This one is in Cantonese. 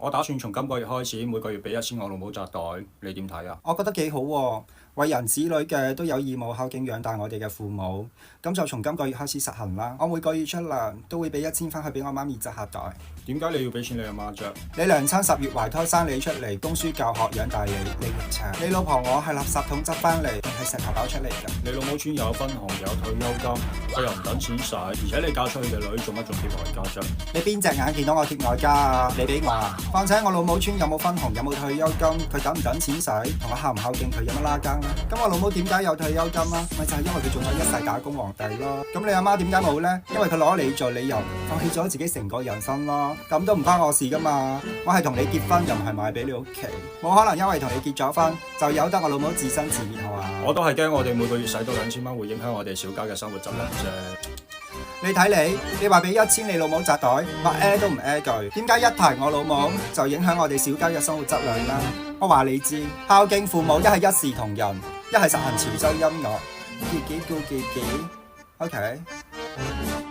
我打算從今個月開始每個月俾1000我老母紮袋，你點睇啊？我覺得幾好喎，為人子女嘅都有義務孝敬養大我哋嘅父母，咁就從今個月開始實行啦。我每個月出糧都會俾1000返去俾我媽咪紮下袋。點解你要俾錢你阿媽啫？你娘親10月懷胎生你出嚟，供書教學養大你，你唔請。你老婆我係垃圾桶執返嚟，定係石頭爆出嚟㗎？你老母村有分紅有退休金，佢又唔等錢使，而且你嫁出去嘅女做乜仲貼外家啫？你邊隻眼見到我貼外家啊？你俾我啊！況且我老母村有冇分紅有冇退休金，佢等唔等錢使，同我孝唔孝敬佢有乜拉更啊？咁我老母點解有退休金啊？咪就係因為佢做咗一世打工皇帝咯。咁你阿媽點解冇呢？因為佢攞你做理由，放棄咗自己成個人生咯。咁都唔關我事噶嘛。我係同你結婚，又唔係賣俾你屋企，冇可能因為同你結咗婚就由得我老母自生自滅係嘛？我都係驚我哋每個月使到2000蚊會影響我哋小家嘅生活質量啫。你睇你話俾1000你老母紮袋，我都唔句，點解一提我老母就影響我哋小家嘅生活質量啦？我話你知，孝敬父母一係一視同仁，一係實行潮州音樂，自己顧自己，OK。